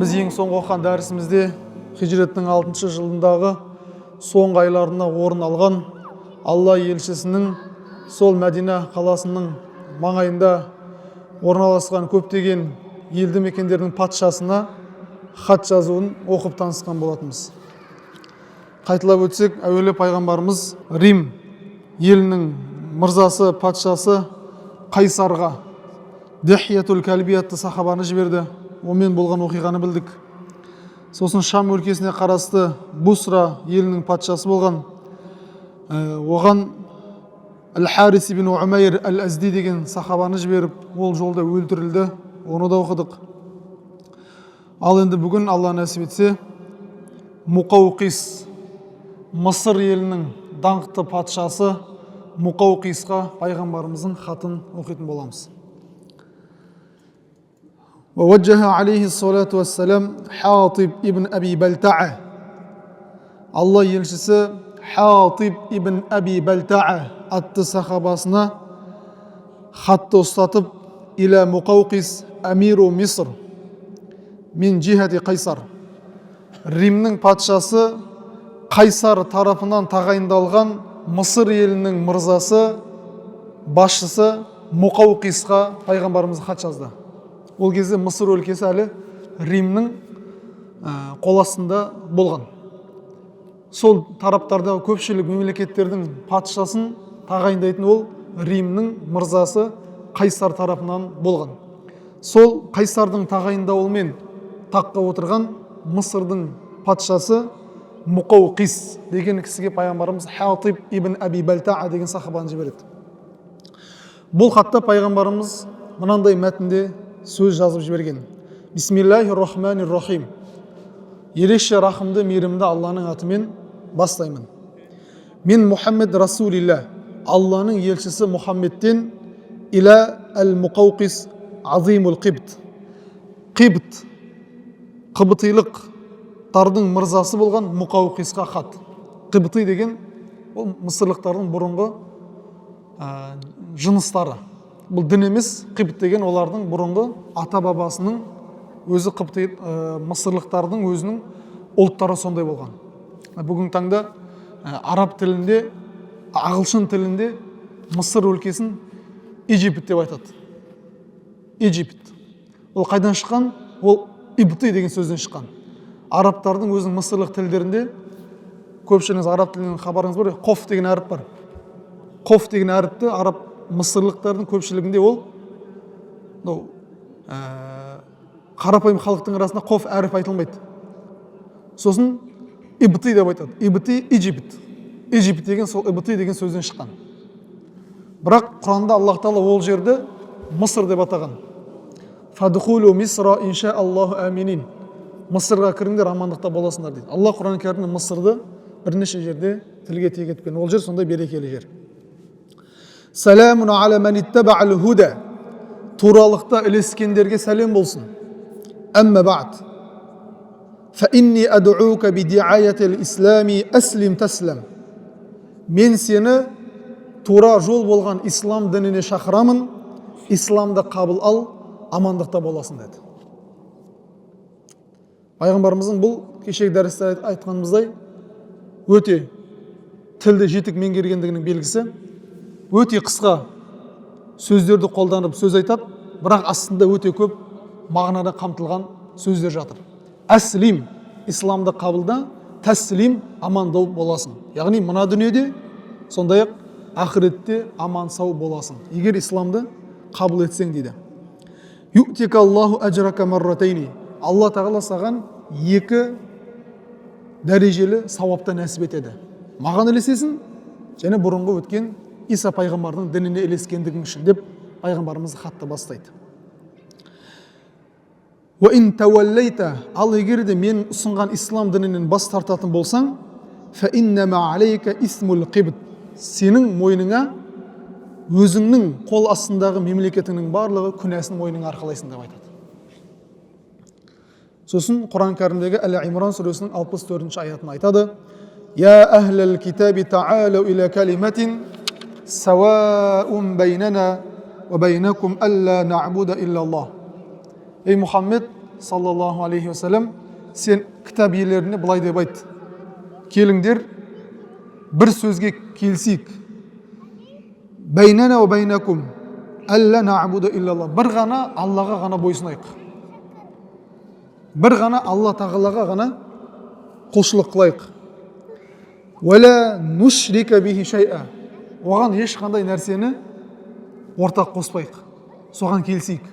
Біз ең соңғы оқыған дәрісімізде хижреттің 6 жылындағы соңғы айларына орын алған Алла елшісінің сол Мәдина қаласының маңайында орналасқан көптеген елді мекендердің патшасына хат жазуын оқып танысқан болатынбыз. Қайталап өтсек, әуелі пайғамбарымыз Рим елінің мырзасы, патшасы Қайсарға Дихиятул Калби атты сахабаны жіберді. Онымен болған оқиғаны білдік. Сосын Шам өлкесіне қарасты Бусра елінің патшасы болған оған Әл-Харис ибн Умайр Әл-Азди деген сахабаны жіберіп, ол жолда өлтірілді. Оны да оқыдық. Ал енді бүгін Алла нәсіп етсе, Мұқауқис, Мысыр елінің даңқты патшасы Мұқауқисқа пайғамбарымыздың хатын оқитын боламыз. ووجه عليه الصلاة والسلام حاطب ибн Аби Балтаа. Алла елшісі Хатиб ибн Аби Балтаа атты сахабасына хатты ұстатып, иля Мұқауқис амиру Миср min jihati Қайсар. Римнің патшасы Қайсар тарапынан тағайындалған Мысыр елінің мырзасы, басшысы Мұқауқисқа пайғамбарымыз хат жазды. Ол кезде Мысыр өлкесі әлі Римнің қол астында болған. Сол тараптардағы көпшілік мемлекеттердің патшасын тағайындайтын ол Римнің мырзасы Қайсар тарапынан болған. Сол Қайсардың тағайындауымен таққа отырған Мысырдың патшасы Мұқауқис деген кісіге пайғамбарымыз Хатиб ибн Аби Балтаа деген сахабаны жібереді. Бұл хатта пайғамбарымыз мынандай мәтінде сөз жазып жіберген. Бисмиллахир-рахманир-рахим. Ерекше рахымды, мейірімді Алланың атымен бастаймын. Мен Мұхаммед Расулилла, Алланың елшісі Мұхаммедтен иля әл-Мұқауқис азимул қибт. Қибт, қыбытилықтардың мырзасы болған Мұқауқисқа хат. Қыбыти деген ол мысырлықтардың бұрынғы жыныстары. Бұл дін емес, Қибт деген олардың бұрынғы ата-бабасының өзі мысырлықтардың өзінің ұлттары сондай болған. Бүгін таңда араб тілінде, ағылшын тілінде Мысыр өлкесін Египет деп айтады. Египет. Ол қайдан шыққан? Ол Ибти деген сөзден шыққан. Арабтардың өзінің мысырлық тілдерінде, көпшілігіңіз араб тілінен хабарыңыз бар, Қоф деген әріп бар. Қоф деген әріпті араб мысырлықтардың көпшілігінде ол қарапайым халықтың арасында Қоф әріп айтылмайды. Сосын Ибти деп айтады. Ибти Египет. Египет деген сол Ибти деген сөзден шыққан. Бірақ Құранда Аллах Тағала ол жерді Мысыр деп атаған. Фадхулу Мисра инша Аллаху аминин. Мысырға кіріңдер, амандықта боласыңдар дейді. Алла Құран кәрімде Мысырды бірнеше жерде тілге тиек еткен. Ол жер сондай берекелі жер. Саламун аля ман иттаба'ал худа. Туралықта ілескендерге сәлем болсын. Әмма бa'д. Фа инни ад'ука би ди'аятил ислами аслим таслам. Мен сені тура жол болған ислам дініне шақырамын. Исламды қабыл ал, амандықта боласың деді. Пайғамбарымыздың бұл кешегі дәрісте айтқанымыздай өте тілді жетік меңгергендігінің белгісі. Өте қысқа сөздерді қолданып сөз айтады, бірақ астында өте көп мағынада қамтылған сөздер жатыр. Әслим, исламды қабылда, тәслим, амандау боласың. Яғни мына дүниеде, сондай-ақ ақыретте аман сау боласың. Егер исламды қабыл етсең дейді. Ю'тика Аллаху ажрака марратайни. Алла Тағала саған екі дәрежелі сауапты нәсіп етеді. Маған ілесесің, және бұрынғы өткен Иса пайғамбардың дініне ілескендігің үшін деп пайғамбарымыз хатты бастайды. Ва ин таваллайта, ал егер де мен ұсынған ислам дінінен бас тартатын болсаң, фа иннама алейка исмул қибт. Сенің мойныңа өзіңнің қол астындағы мемлекетіңнің барлығы күнәсін мойныңа арқалайсың деп айтады. Сосын Құран кәрімдегі Әл-Имран сүресінің 64-ші аятын айтады. Я ахлал китаби таалу иля калиматин сауаун байнана ва байнакум алла нa'буда илля Аллах. Ей Мұхаммед, саллаллаху алейхи уассалам, сен кітап иелеріне былай деп айт: келіңдер, бір сөзге келісейік. Бәйнана ва бәйнакум алла наъбуда иллаллах. Бір ғана Аллаға ғана бойсынайық. Бір ғана Алла тағалаға ғана құлшылық қылайық. Вәлә нушрика бихи шай'a. Оған ешқандай нәрсені ортақ қоспайық. Соған келісейік.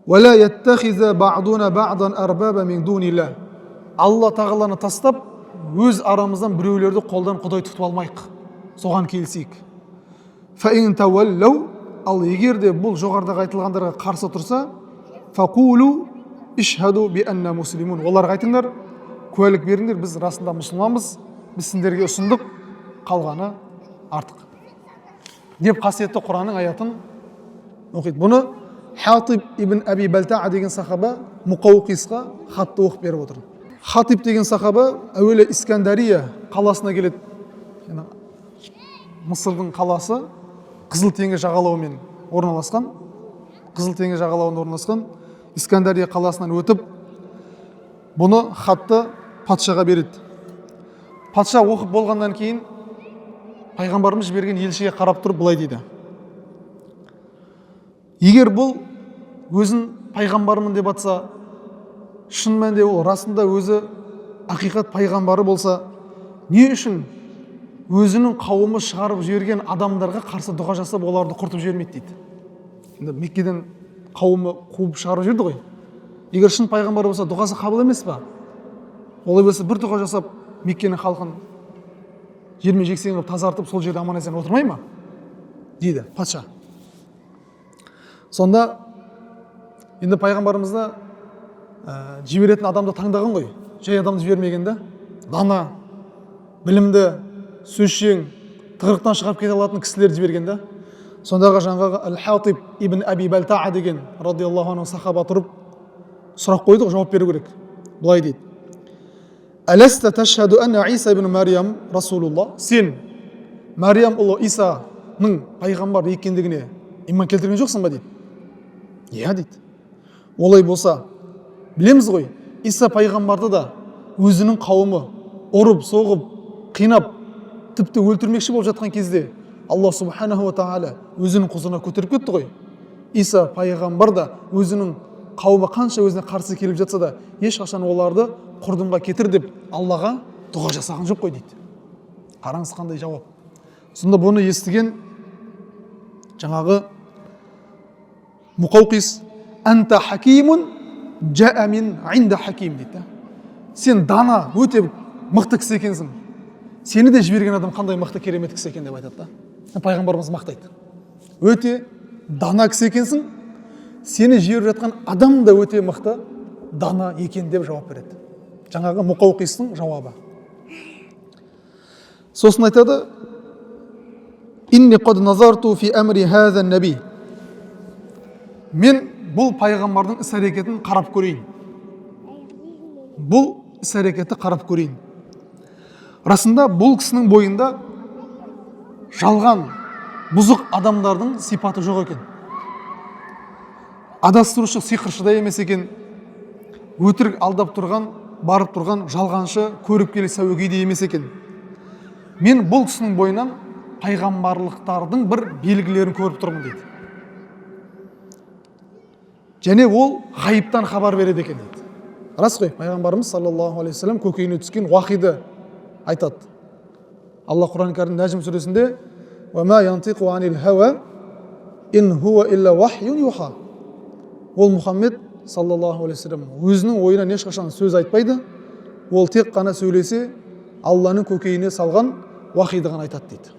Вәлә яттахиза баъдуна баъдан арбаба мин дунилlah. Алла тағаланы тастап, өз арамыздан біреулерді қолдан құдай тұтып алмайық. Соған келісейік. Фаин таваллау, ал егер де бұл жоғарыдағы айтылғандарға қарсы тұрса, фақулу ишхаду би анна муслимун. Оларға айтыңдар, куәлік беріңдер, біз расында мұсылманбыз, біз сендерге ұсындық, қалғаны артық. Деп қасиетті Құранның аятын оқиды. Бұны Хатиб ибн Аби Балтаа деген сахаба Мұқауқисқа хатты оқып беріп отыр. Хатиб деген сахаба әуелі Искандария қаласына келеді. Мысырдың қаласы Қызыл теңіз жағалауымен орналасқан. Қызыл теңіз жағалауында орналасқан Искандария қаласынан өтіп, бұны хатты патшаға береді. Патша оқып болғаннан кейін пайғамбарымыз жіберген елшіге қарап тұрып былай дейді: егер бұл өзін пайғамбармын деп атса, шын мәнінде ол расында өзі ақиқат пайғамбары болса, не үшін өзінің қауымы шығарып жіберген адамдарға қарсы дұға жасап, оларды құртып жібермейді дейді. Енді Меккеден қауымы қуып шығарып жіберді ғой. Егер шын пайғамбар болса, дұғасы қабыл емес па? Олай болса, бір дұға жасап, Меккенің халқын жерме-жексен қылып тазартып, сол жерде аман-есен отырмай ма? Дейді патша. Сонда енді пайғамбарымызда жіберетін адамды таңдаған ғой. Жай адамды жібермеген да. Дана, білімді, сөзшең, тығырықтан шығарып кете алатын кісілерді жіберген да. Сондағы жаңағы Ал-Хатиб ибн Аби Балтаа деген радиаллаху анху сахаба тұрып сұрақ қойды, жауап беру керек. Былай дейді: Аласта ташхаду анна Иса ибн Мариям расулуллах. Сен Мариям ұлы Исаның пайғамбар екендігіне иман келтірген жоқсың ба дейді. Иә дейді. Олай болса, білеміз ғой, Иса пайғамбарды да өзінің қауымы ұрып, соғып, қинап, тіпті өлтірмекші болып жатқан кезде Алла субханаху ва тағала өзінің құзырына көтеріп кетті ғой. Иса пайғамбар да өзінің қауымы қанша өзіне қарсы келіп жатса да, ешқашан оларды құрдымға кетір деп Аллаға дұға жасаған жоқ қой дейді. Қараңыз қандай жауап. Сонда бұны естіген жаңағы Мұқауқис: Анта хакимун жаа мин инда хаким дейді. Сен дана, өте мықты кісі екенсің. Сені де жіберген адам қандай мықты керемет кісі екен деп айтады да. Пайғамбарымыз мақтайды. Өте дана кісі екенсің, сені жіберіп жатқан адам да өте мықты, дана екен деп жауап береді. Жаңағы Мұқауқистың жауабы. Сосын айтады: Инни қад назарту фи амри хаза наби. Мен бұл пайғамбардың іс-әрекетін қарап көрейін. Бұл іс-әрекетті қарап көрейін. Расында бұл кісінің бойында жалған, бұзық адамдардың сипаты жоқ екен. Адастырушы, сиқыршы да емес екен. Өтірік алдап тұрған, барып тұрған жалғаншы, көріп келе сәуегей де емес екен. Мен бұл кісінің бойынан пайғамбарлықтардың бір белгілерін көріп тұрмын дейді. Және ол ғайыптан хабар береді екен дейді. Рас қой, пайғамбарымыз саллаллаху алейхи вассалам көкейіне түскен уақиды айтады. Алла Құран кәрім Нәжім сүресінде: «Вама янтиқу анил хава ин хуа илля вахюн юха». Ол Мұхаммед саллаллаху алейхи вассалам өзінің ойынан ешқашан сөз айтпайды. Ол тек қана сөйлесе, Алланың көкейіне салған уақиды ғана айтады дейді.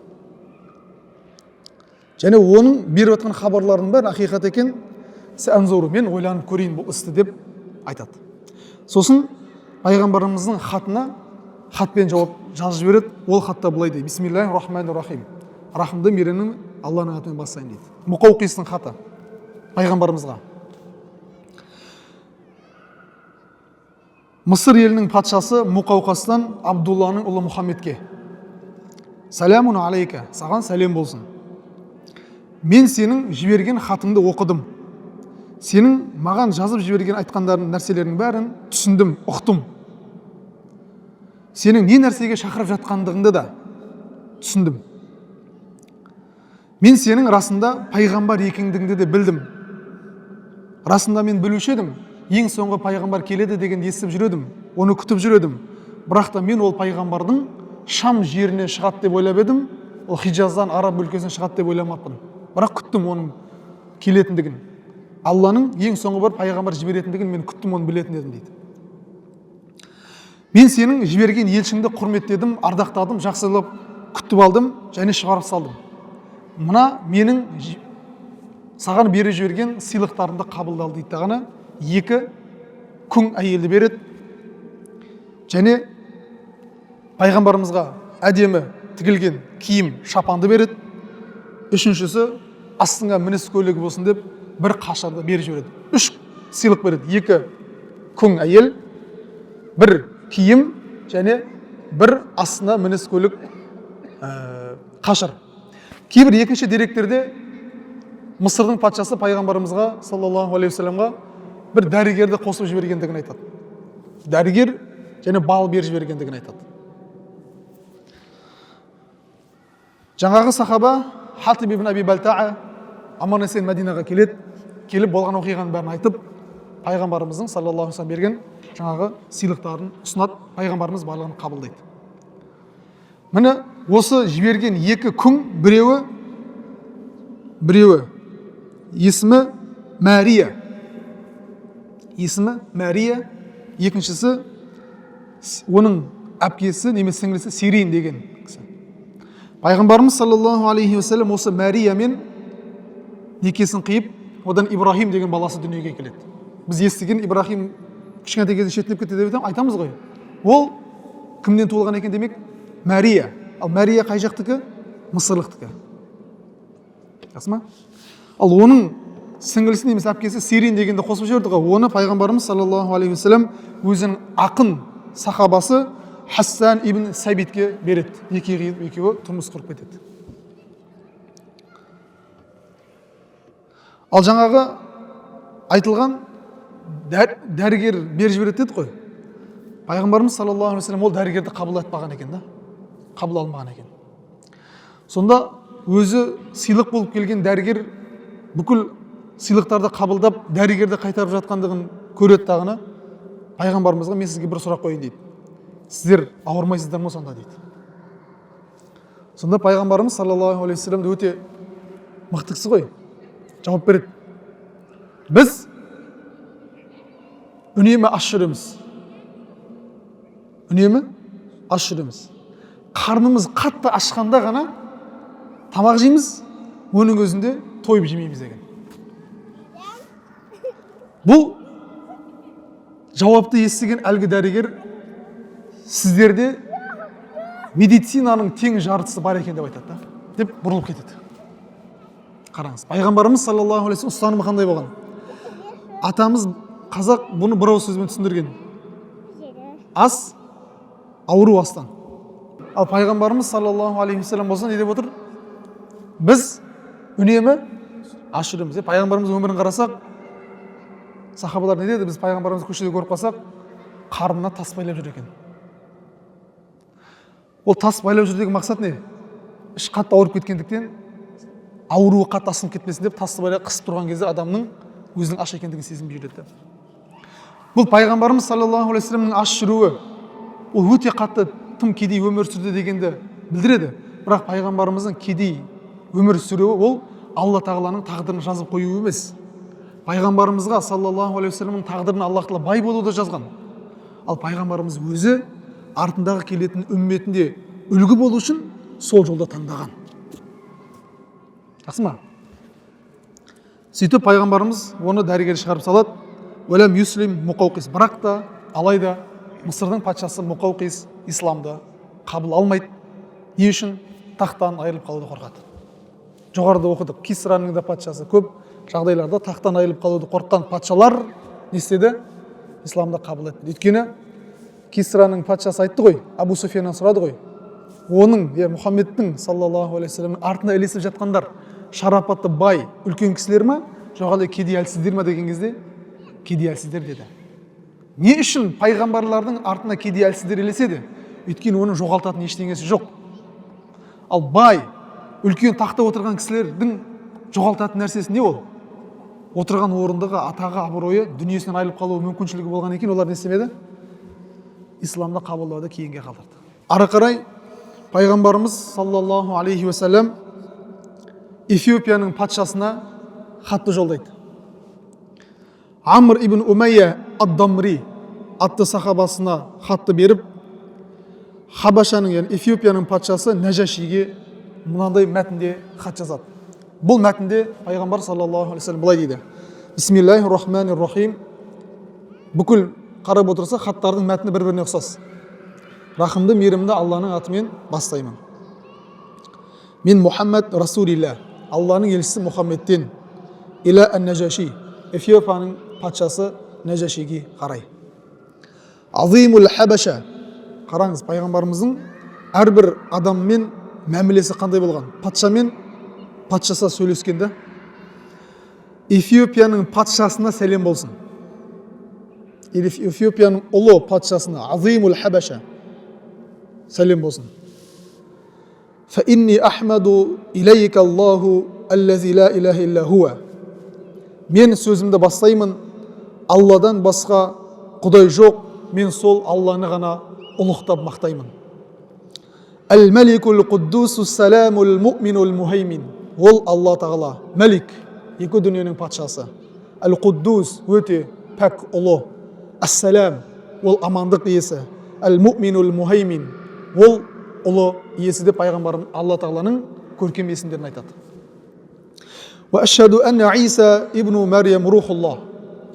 Және оның беріп жатқан хабарларының бәрі ақиқат екен. Сәнзору, мен ойланып көрейін бұл істі деп айтады. Сосын пайғамбарымыздың хатына хатпен жауап жазып жібереді. Ол хатта былай дейді: Бисмиллахир-рахманир-рахим. Рахымды мейірімді Алланың атымен бастайын дейді. Мұқауқистың хаты пайғамбарымызға. Мысыр елінің патшасы Мұқауқастан Абдулланың ұлы Мұхаммедке: Саламун алейка, саған сәлем болсын. Мен сенің жіберген хатыңды оқыдым. сенің маған жазып жіберген айтқандарың нәрселердің бәрін түсіндім, ұқтым. Сенің не нәрсеге шақырып жатқандығыңды да түсіндім. Мен сенің расында пайғамбар екендігіңді де білдім. Расында мен білуші едім, ең соңғы пайғамбар келеді дегенді естіп жүредім, оны күтіп жүредім. Бірақ та мен ол пайғамбардың Шам жеріне шығады деп ойлап едім, ол Хижаздан Араб өлкесіне шығады деп ойламаппын. Бірақ күттім оның келетіндігін. Алланың ең соңғы бір пайғамбар жіберетіндігін мен күттім, оны білетін едім дейді. Мен сенің жіберген елшіңді құрметтедім, ардақтадым, жақсылап күтіп алдым және шығарып салдым. Мына менің саған беріп жіберген сыйлықтарымды қабылдал дейді дағаны. 2 күң әйелді береді және пайғамбарымызға әдемі тігілген киім шапанды береді. 3-шісі астыңа мініс көлігі болсын деп бір қашарды беріп жібереді. 3 сыйлық береді. 2 күң әйел, 1 киім және 1 астына мініс көлік қашыр. Кейбір екінші деректерде Мысырдың патшасы пайғамбарымызға саллаллаху алейхи вассаламға бір дәрігерді қосып жібергендігін айтады. Дәрігер және бал беріп жібергендігін айтады. Жаңағы сахаба Хатиб ибн Аби Балтаа аман-есен Мәдинаға келеді. Келіп болған оқиғаның бәрін айтып, пайғамбарымыздың саллаллаху алейхи вассалам берген жаңағы сыйлықтарын ұсынады. Пайғамбарымыз барлығын қабылдайды. Міне осы жіберген 2 күң, біреуі есімі Мәрия. Есімі Мәрия, екіншісі оның әпкесі немесе сіңлісі Сирин деген кісі. Пайғамбарымыз саллаллаху алейхи вассалам осы Мәриямен некесін қиып, одан Ибрахим деген баласы дүниеге келеді. Біз естіген Ибрахим кішкентай кезде шетінеп кетті деп айтамыз ғой. Ол кімнен туылған екен демек? Мәрия. Ал Мәрия қай жақтікі? Мысырлықтікі. Жақсы ма? Ал оның сіңлісі немесе әпкесі Сирин дегенді қосып жіберді ғой. Оны пайғамбарымыз саллаллаху алейхи вассалам өзінің ақын сахабасы Хассан ибн Сабитке береді. Екеуі тұрмыс құрып кетеді. Ал жаңағы айтылған дәрігер беріп жібереді деді ғой. Пайғамбарымыз саллаллаху алейхи вассалам ол дәрігерді қабыл етпаған екен да. Қабыл алмаған екен. Сонда өзі сыйлық болып келген дәрігер бүкіл сыйлықтарды қабылдап, дәрігерді қайтарып жатқандығын көреді дағыны. Пайғамбарымызға мен сізге бір сұрақ қойын дейді. Сіздер ауырмайсыздар ма сонда дейді. Сонда пайғамбарымыз саллаллаху алейхи вассалам өте мықты кісі ғой. Жауап береді. Біз үнемі аш жүреміз. Үнемі аш жүреміз. Қарнымыз қатты ашқанда ғана тамақ жейміз, оның өзінде тойып жемейміз деген. Бұл жауапты естіген әлгі дәрігер сіздерде медицинаның тең жартысы бар екен деп айтады да, деп бұрылып кетеді. Қараңыз, пайғамбарымыз саллаллаху алейхи вассалам ұстанымы қандай болған? Атамыз қазақ бұны бір ауыз сөзбен түсіндірген. Ас ауру астан. Ал пайғамбарымыз саллаллаху алейхи вассалам болса не деп отыр? Біз үнемі аш жүреміз. Пайғамбарымыздың өмірін қарасақ, сахабалар не деді? Біз пайғамбарымызды көшеде көріп қалсақ, қарнына тас байлап жүр екен. Ол тас байлап жүр деген мақсат не? Іш қатты ауырып кеткендіктен, ауруы қатты асынып кетпесін деп тасты байлап қысып тұрған кезде адамның өзінің аш екендігін сезінбей жүреді. Бұл пайғамбарымыз саллаллаху алейхи вассаламның аш жүруі, ол өте қатты тым кедей өмір сүрді дегенді білдіреді. Бірақ пайғамбарымыздың кедей өмір сүруі ол Алла тағаланың тағдырын жазып қою емес. Пайғамбарымызға саллаллаху алейхи вассаламның тағдырын Аллах тағала бай болуды жазған. Ал пайғамбарымыз өзі артындағы келетін үмметінде үлгі болу үшін сол жолда таңдаған. Жақсы ма? Сөйтіп пайғамбарымыз оны дәрігер шығарып салады. Уәләм юслим Мұқауқис. Бірақ та алайда Мысырдың патшасы Мұқауқис исламды қабыл алмайды. Не үшін? Тақтан айырылып қалуды қорқады. Жоғарыда оқыдық, Кисраның да патшасы көп жағдайларда тақтан айырылып қалуды қорыққан патшалар не істеді? Исламды қабыл етті. Өйткені Кисраның патшасы айтты ғой, Абу Суфияннан сұрады ғой. Оның, Мұхаммедтің саллаллаху алейхи вассаламның артында ілесіп жатқандар шарапатты бай үлкен кісілер ме, жоқ әлде кейде әлсіздер ме деген кезде кейде әлсіздер деді. Не үшін пайғамбарлардың артына кейде әлсіздер ілеседі? Өйткені оның жоғалтатын ештеңесі жоқ. Ал бай, үлкен тақта отырған кісілердің жоғалтатын нәрсесі не ол? Отырған орындығы, атағы, абыройы, дүниесінен айырылып қалу мүмкіншілігі болған екен, олар не істемеді? Исламды қабылдауды кейінге қалдырды. Ары қарай пайғамбарымыз саллаллаху алейхи уассалам Эфиопияның патшасына хатты жолдайды. Амр ибн Умайя ад-Дамри атты сахабасына хатты беріп, Хабашаның, яғни Эфиопияның патшасы Нәжашиге мынандай мәтінде хат жазады. Бұл мәтінде пайғамбар саллаллаху алейхи вассалам былай дейді: Бисмиллахир-рахманир-рахим. Бүкіл қарап отырса хаттардың мәтіні бір-біріне ұқсас. Рахымды, мейірімді Алланың атымен бастаймын. Мен Мұхаммад Расулилла, Алланың елшісі Мұхаммедтен, иля ан-Нәжаши, Эфиопияның патшасы Нәжашиге қарай. Азимул Хабаша. Қараңыз, пайғамбарымыздың әрбір адаммен мәмілесі қандай болған? Патшамен патшаса сөйлескенде Эфиопияның патшасына сәлем болсын. Эфиопияның ұлы патшасына Азимул Хабаша сәлем болсын. Фа инни ахмаду илейка Аллаху аллази ла илаха илля хуа. Мен сөзімді бастаймын, Алладан басқа құдай жоқ, мен сол Алланы ғана ұлықтап мақтаймын. Әл-Маликул Қуддусу Саламул Муъминул Мухаймин. Ол Алла Тағала, Мәлик, екі дүниенің патшасы. Әл-Қуддус, өте пәк ұлы. Әс-Салам, ол амандық иесі. Әл-Муъминул Мухаймин, ол ұлы иесі деп пайғамбарым Алла Тағаланың көркем есімдерін айтады. Ва ашхаду анна Иса ибн Марьям рухуллах.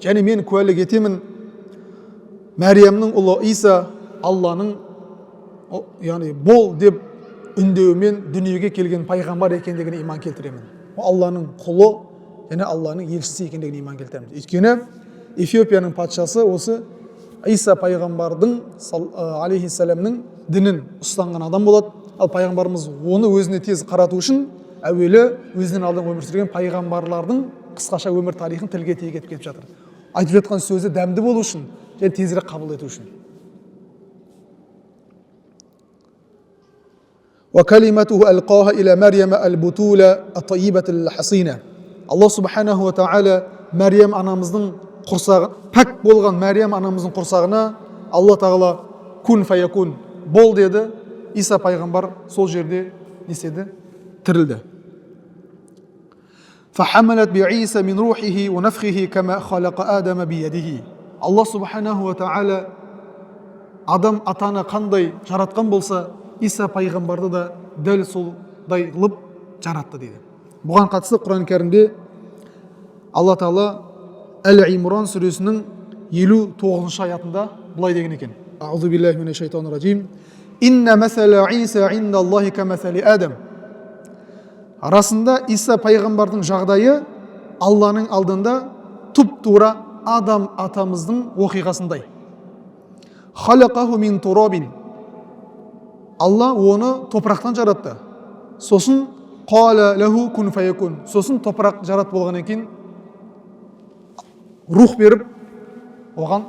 Және мен куәлік етемін, Мәриямның ұлы Иса Алланың, яғни бол деп үндеуімен дүниеге келген пайғамбар екендігіне иман келтіремін. Алланың құлы және Алланың елшісі екендігіне иман келтіремін. Өйткені Эфиопияның патшасы осы Иса пайғамбардың алейхиссаламның дінін ұстанған адам болады. Ал пайғамбарымыз оны өзіне тез қарату үшін әуелі өзінен алдын өмір сүрген пайғамбарлардың қысқаша өмір тарихын тілге тиек етіп кетіп жатыр. Айтып жатқан сөзі дәмді болу үшін және тезірек қабыл ету үшін. وكلمته ألقاها إلى مريم البتولة الطيبة الحصينة. Allah subhanahu wa ta'ala Мәриям анамыздың құрсағы, пәк болған Мәриям анамыздың құрсағына Алла Тағала күн фаякун, бол деді. Иса пайғамбар сол жерде неседі? Тірілді. فحملت بعيسى من روحه ونفخه كما خلق آدم بيده. Allah subhanahu wa ta'ala адам атаны қандай жаратқан болса, Иса пайғамбарды да дәл солдай қылып жаратты дейді. Бұған қатысты Құран кәрімде Алла Тағала Әл-Имран сүресінің 59 аятында былай деген екен. Аузу биллахи минаш шайтанир ражим. Инна масала Иса индаллахи камасали Адам. Арасында Иса пайғамбардың жағдайы Алланың алдында тұп-тура Адам атамыздың оқиғасындай. Халақаху мин турабин. Алла оны топырақтан жаратты. Сосын қала лаху кун фаякун. Сосын топырақ жарат болғаннан кейін рух беріп оған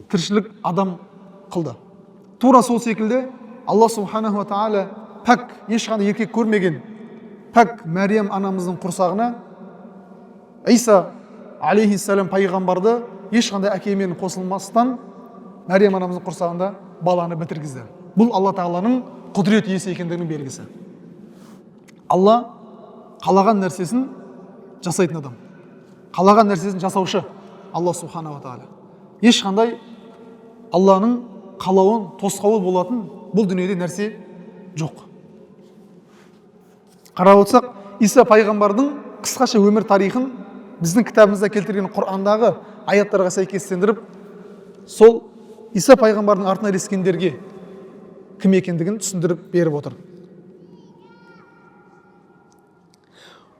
тіршілік адам қылды. Тура сол секілді Алла субханаху ва таала пәк ешқандай еркек көрмеген пәк Мәриям анамыздың құрсағына Иса алейхиссалам пайғамбарды ешқандай әкемен қосылмастан Мәриям анамыздың құрсағында баланы бітіргізді. Бұл Алла Тағаланың құдірет иесі екендігінің белгісі. Алла қалаған нәрсесін жасайтын адам. Қалаған нәрсесін жасаушы Алла субхана ва таала. Ешқандай Алланың қалауын тосқауыл болатын бұл дүниеде нәрсе жоқ. Қарап отырсақ, Иса пайғамбардың қысқаша өмір тарихын біздің кітабымызда келтірген Құрандағы аяттарға сәйкестендіріп, сол Иса пайғамбардың артына ілескендерге кім екендігін түсіндіріп беріп отыр.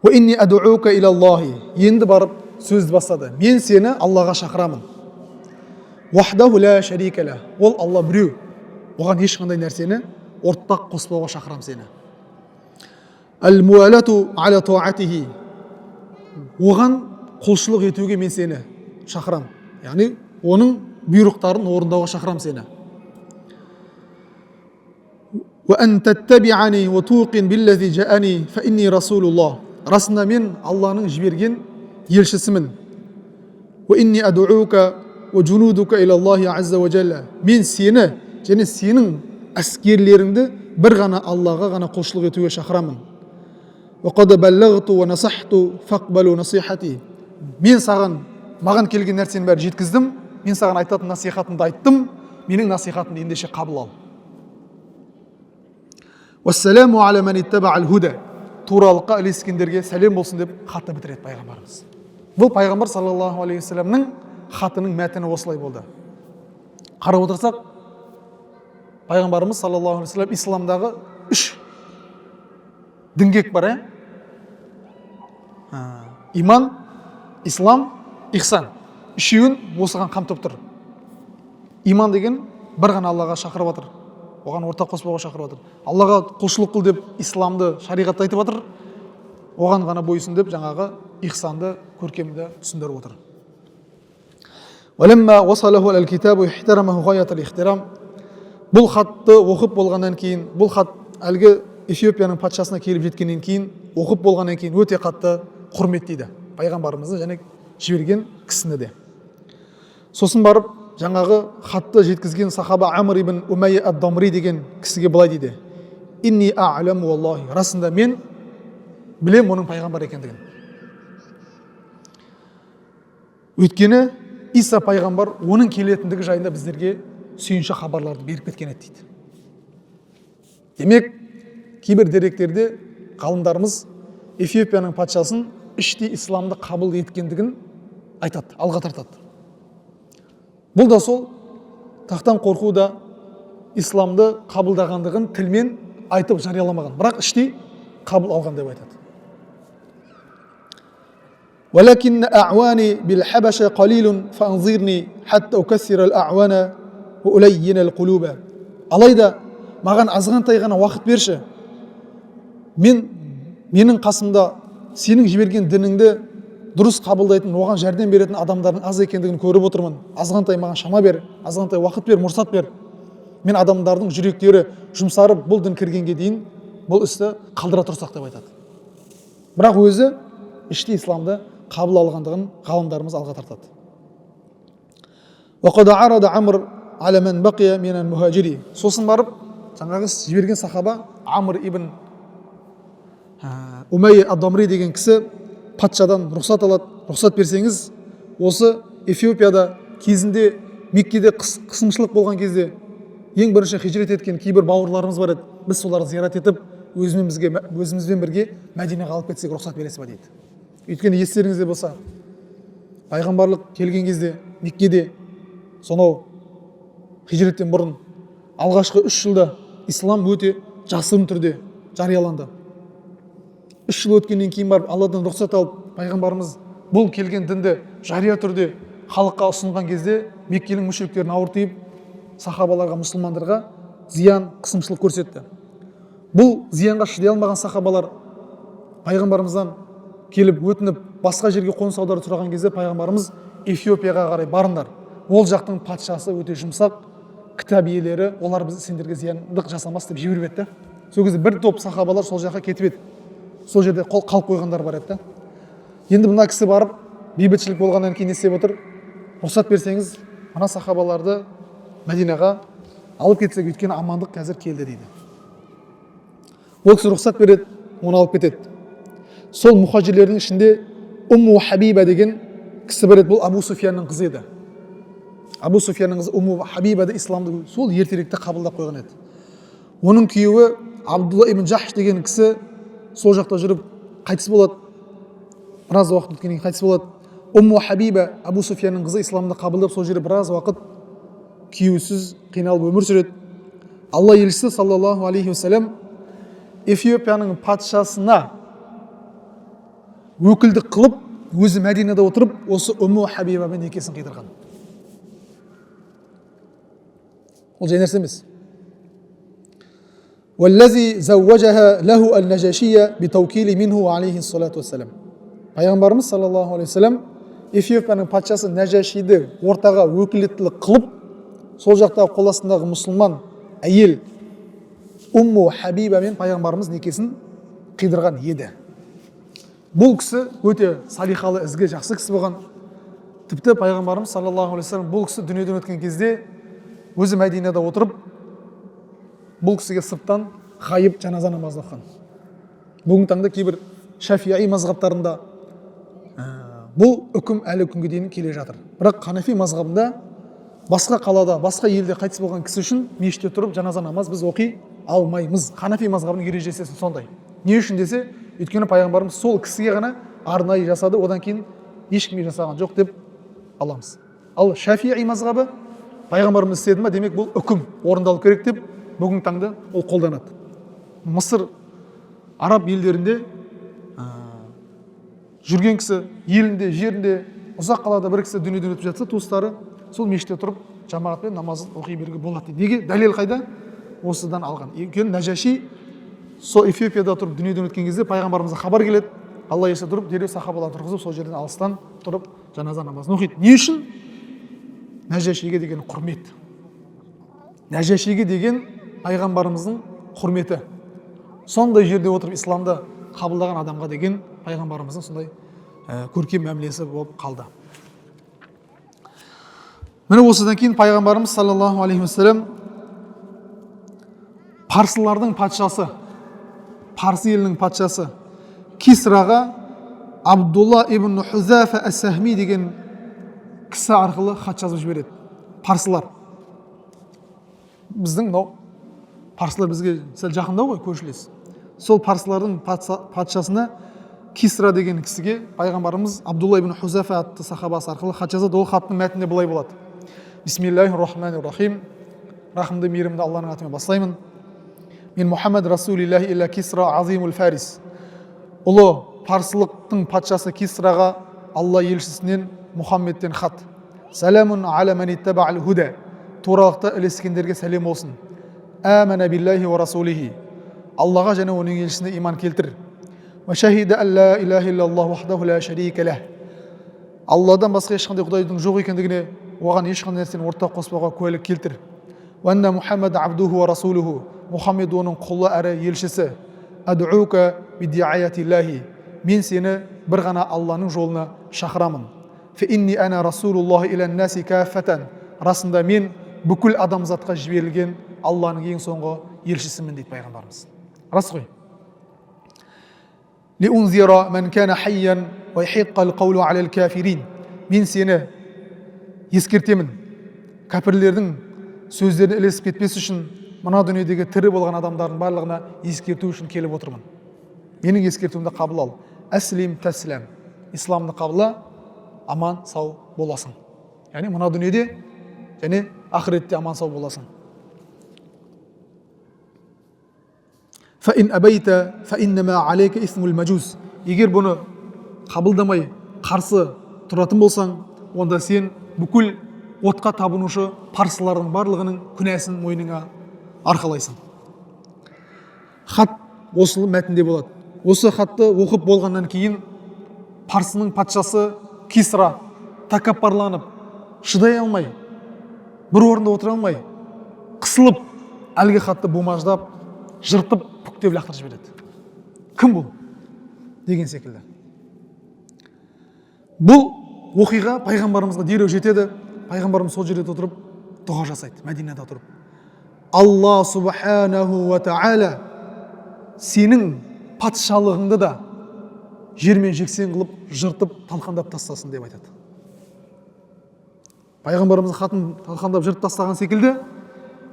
Ва инни ад'ука илаллахи. Енді барып сөзді бастады. Мен сені Аллаға шақырамын. Вахдаху ла шарика ла. Ол Алла біреу. Оған ешқандай нәрсені ортақ қоспауға шақырам сені. Ал-муалату аля таатихи. оған құлшылық етуге мен сені шақырам. Яғни оның бұйрықтарын орындауға шақырам сені. وأن تتبعني وتوقن بالذي جاءني فإني رسول الله. Расында мен Алланың жіберген елшісімін. وإني أدعوك وجنودك إلى الله عز وجل. Мен сені және сенің әскерлеріңді бір ғана Аллаға ғана құлшылық етуге шақырамын. وقد بلغت ونصحت فاقبلوا نصيحتي. Мен саған маған келген нәрсені бәрі жеткіздім. Мен саған айтатын насихатымды айттым. Менің насихатымды ендеше қабыл ал. Уассаламу аля ман иттаба аль-худа. Туралыққа ілескендерге сәлем болсын деп хатты бітіреді пайғамбарымыз. Бұл пайғамбар саллаллаху алейхи вассаламның хатының мәтіні осылай болды. Қарап отырсақ, пайғамбарымыз саллаллаху алейхи вассалам исламдағы 3 діңгек бар, иман, ислам, ихсан. Үшеуін осыған қамтып тұр. Иман деген бір ғана Аллаға шақырып жатыр. Оған ортақ қоспауға шақырып жатыр. Аллаға құлшылық қыл деп исламды, шариғатты айтып жатыр. Оған ғана бойсын деп жаңағы ихсанды, көркемді түсіндіріп отыр. وَلَمَّا وَصَلَهُ إِلَى الْكِتَابُ احْتَرَمَهُ غَايَةَ الْإِحْتِرَامِ. Бұл хатты оқып болғаннан кейін, бұл хат әлгі Эфиопияның патшасына келіп жеткеннен кейін, оқып болғаннан кейін өте қатты құрметтейді пайғамбарымызды және жіберген кісіні де. Сосын барып жаңағы хатты жеткізген сахаба Амр ибн Умайя ад-Дамри деген кісіге былай дейді: "Инни а'ламу валлахи", расында мен білем оның пайғамбар екендігін. Өйткені Иса пайғамбар оның келетіндігі жайында біздерге сүйінші хабарларды беріп кеткен еді дейді. Демек, кейбір деректерде ғалымдарымыз Эфиопияның патшасын іштей исламды қабыл еткендігін айтады, алға тартады. Бұл да сол тақтан қорқу да исламды қабылдағандығын тілмен айтып жарияламаған, бірақ іштей қабыл алған деп айтады. ولكن أعواني بالحبشة قليل فأنظرني حتى أكثر الأعوان وألين القلوب. Алайда маған азғантай ғана уақыт берші. Менің қасымда сенің жіберген дініңді дұрыс қабылдайтын, оған жәрдем беретін адамдардың аз екендігін көріп отырмын. Азғантай маған шама бер, азғантай уақыт бер, мұрсат бер. Мен адамдардың жүректері жұмсарып бұл дін кіргенге дейін бұл істі қалдыра тұрсақ деп айтады. Бірақ өзі іште исламды қабыл алғандығын ғалымдарымыз алға тартады. وَقَدْ عَرَضَ عَمْرٌ عَلَى مَنْ بَقِيَ مِنَ الْمُهَاجِرِينَ. Сосын барып жаңағы жіберген сахаба Амр ибн Умайя ад-Дамри деген кісі патшадан рұқсат алады. Рұқсат берсеңіз, осы Эфиопияда кезінде Меккеде қысымшылық болған кезде ең бірінші хижрет еткен кейбір бауырларымыз бар еді. Біз соларды зиярат етіп, өзімізбен бірге Мәдинеге алып кетсек рұқсат бересіз ба дейді. Өйткені естеріңізде болса, пайғамбарлық келген кезде Меккеде сонау хижреттен бұрын алғашқы 3 жылда ислам өте жасырын түрде жарияланды. 3 жыл өткеннен кейін барып Алладан рұқсат алып, пайғамбарымыз бұл келген дінді жария түрде халыққа ұсынған кезде Меккенің мүшриктерін ауыр тиіп, сахабаларға, мұсылмандарға зиян, қысымшылық көрсетті. Бұл зиянға шыдай алмаған сахабалар пайғамбарымыздан келіп өтініп басқа жерге қоныс аударып сұраған кезде пайғамбарымыз Эфиопияға қарай барыңдар. Ол жақтың патшасы өте жұмсақ, кітап иелері, олар біз сендерге зияндық жасамас деп жіберіп еді. Сол кезде бір топ сахабалар сол жаққа кетіп еді. Сол жерде қалып қойғандар бар еді. Енді мына кісі барып, бейбітшілік болғаннан кейін не істеп отыр? Рұқсат берсеңіз, мына сахабаларды Мәдинаға алып кетсек, өйткені амандық қазір келді дейді. Ол кісі рұқсат береді, оны алып кетеді. Сол мұхажирлердің ішінде Умму Хабиба деген кісі бар еді. Бұл Абу Суфиянның қызы еді. Абу Суфиянның қызы Умму Хабиба да исламды сол ертеректе қабылдап қойған еді. Оның күйеуі Абдулла ибн Джахш деген кісі сол жақта жүріп қайтыс болады. Біраз уақыт өткеннен кейін қайтыс болады. Умму Хабиба Абу Суфиянның қызы исламды қабылдап сол жерде біраз уақыт күйеусіз қиналып өмір сүреді. Алла елшісі саллаллаху алейхи вассалам Эфиопияның патшасына өкілдік қылып, өзі Мәдинада отырып, осы Умму Хабибамен некесін қидырған. Ол жай нәрсе емес. وَالَّذِي زَوَّجَهَا لَهُ النَّجَاشِيَّ بِتَوْكِيلِ مِنْهُ عَلَيْهِ الصَّلَاةُ وَالسَّلَامُ. пайғамбарымыз саллаллаху алейхи вассалам Эфиопияның патшасы Нәжашиді ортаға өкілеттілік қылып, сол жақтағы қол астындағы мұсылман әйел Умму Хабибамен пайғамбарымыз некесін қидырған еді. Бұл кісі өте салихалы, ізгі, жақсы кісі болған. Тіпті пайғамбарымыз саллаллаху алейхи вассалам бұл кісі дүниеден өткен кезде өзі Мәдинада отырып, бұл кісіге сырттан ғайып жаназа намазын оқыған. Бүгінгі таңда кейбір Шафиғи мазғаптарында бұл үкім әлі күнге дейін келе жатыр. Бірақ Ханафи мазғабында басқа қалада, басқа елде қайтыс болған кісі үшін мешітте тұрып жаназа намаз біз оқи алмаймыз. Ханафи мазғабының ережесі сондай. Не үшін десе, өйткені пайғамбарымыз сол кісіге ғана арнайы жасады, одан кейін ешкімге жасаған жоқ деп аламыз. Ал Шафиғи мазғабы пайғамбарымыз істеді ме, демек бұл үкім орындалу керек деп бүгінгі таңда ол қолданады. Мысыр, араб елдерінде жүрген кісі елінде, жерінде, ұзақ қалада бір кісі дүниеден өтіп жатса, туыстары сол мешітте тұрып жамағатпен намазын оқи беруге болады дейді. Неге? Дәлел қайда? Осыдан алған. Өйткені Нәжаши сол Эфиопияда тұрып дүниеден өткен кезде пайғамбарымызға хабар келеді. Алла есе тұрып, дереу сахабаларды тұрғызып, сол жерден алыстан тұрып жаназа намазын оқиды. Не үшін? Нәжашиге деген құрмет. Нәжашиге деген пайғамбарымыздың құрметі. Сондай жерде отырып исламды қабылдаған адамға деген пайғамбарымыздың сондай көркем мәмілесі болып қалды. Міне осыдан кейін пайғамбарымыз саллаллаху алейхи вассалам парсылардың патшасы, парсы елінің патшасы Кисраға Абдулла ибн Хузафа әс-Сахми деген кісі арқылы хат жазып жібереді. Парсылар. Біздің парсылар бізге сәл жақындау ғой, көршілес. Сол парсылардың патшасына Кисра деген кісіге пайғамбарымыз Абдулла ибн Хузафа атты сахабасы арқылы хат жазады. Ол хаттың мәтінде былай болады. Бисмиллахир-рахманир-рахим. Рахымды, мейірімді Алланың атымен бастаймын. Мен Мұхаммад Расулиллахи илля Кисра азимул Фарис. Ұлы парсылықтың патшасы Кисраға Алла елшісінен Мұхаммедтен хат. Саламун аля ман иттаба'ал худа. Туралықта ілескендерге сәлем болсын. Амана биллахи ва расулихи. Аллаға және оның елшісіне иман келтір. Ва шахида алла илаха иллаллах вахдаху ла шарика лах. Алладан басқа ешқандай құдайдың жоқ екендігіне, оған ешқандай нәрсені ортақ қоспауға куәлік келтір. Ва анна Мұхаммад абдуху ва расулуху. Мұхаммед оның құлы әрі елшісі. Ад'ука бидиаятиллахи. Мен сені бір ғана Алланың жолына шақырамын. Фа инни ана расулуллахи илан наси каффатан. Расында мен бүкіл адамзатқа жіберілген Алланың ең соңғы елшісімін дейді пайғамбарымыз. Рас қой. Лиунзира ман кана хайян ва яхиққал қаулу алал кафирин. Мен сені ескертемін. Кәпірлердің сөздеріне ілесіп кетпес үшін мына дүниедегі тірі болған адамдардың барлығына ескерту үшін келіп отырмын. Менің ескертуімді қабыл ал. Әслим тәсләм. Исламды қабыла, аман сау боласың. Яғни мына дүниеде және ақыретте аман сау боласың. Фа ин абайта фа иннама алейка исмул маджус. Егер бұны қабылдамай қарсы тұратын болсаң, онда сен бүкіл отқа табынушы парсылардың барлығының күнәсін мойныңа арқалайсың. Хат осы мәтінде болады. Осы хатты оқып болғаннан кейін парсының патшасы Кисра тәкаппарланып, шыдай алмай, бір орында отыра алмай, қысылып, әлгі хатты бумаждап, жыртып, бүктеп лақтырып жібереді. Кім бұл? Деген секілді. Бұл оқиға пайғамбарымызға дереу жетеді. Пайғамбарымыз сол жерде отырып дұға жасайды, Мәдинада тұрып. Алла субханаху ва та'ала сенің патшалығыңды да жермен жексен қылып, жыртып, талқандап тастасын деп айтады. Пайғамбарымыз хатын талқандап жыртып тастаған секілді,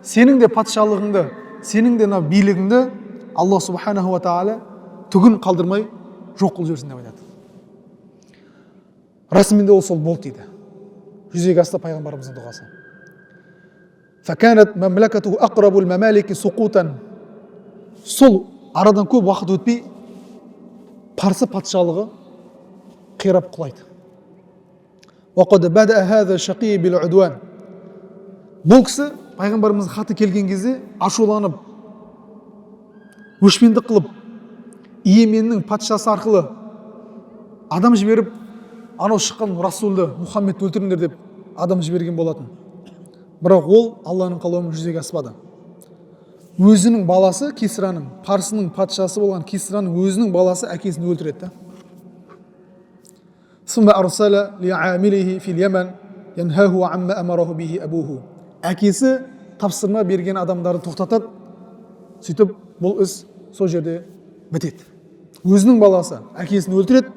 сенің де патшалығыңды, сенің де билігіңді Алла субханаху ва та'ала түгін қалдырмай жоқ қылып жіберсін деп айтады. Расымен ол сол болды дейді. Жүзеге асты пайғамбарымыздың дұғасы. Факанат мамлакатуху aqrabul mamалики суқутан. Сол арадан көп уақыт өтпей парсы патшалығы қирап құлайды. Вақад бада хаза шақи бил удван. Бұл кісі пайғамбарымыздың хаты келген кезде ашуланып, өшпендік қылып, Иеменнің патшасы арқылы адам жіберіп анау шыққан расулды Мұхаммедті өлтіріңдер деп адам жіберген болатын. Бірақ ол Алланың қалауымен жүзеге аспады. Өзінің баласы Кисраның, Парсының патшасы болған Кисраның өзінің баласы әкесін өлтіреді. Сумма арсала ли'амилихи фил Яман янхаху амма амараху бихи абуху. Әкесі тапсырма берген адамдарды тоқтатады. Сөйтіп бұл іс сол жерде бітеді. Өзінің баласы әкесін өлтіреді.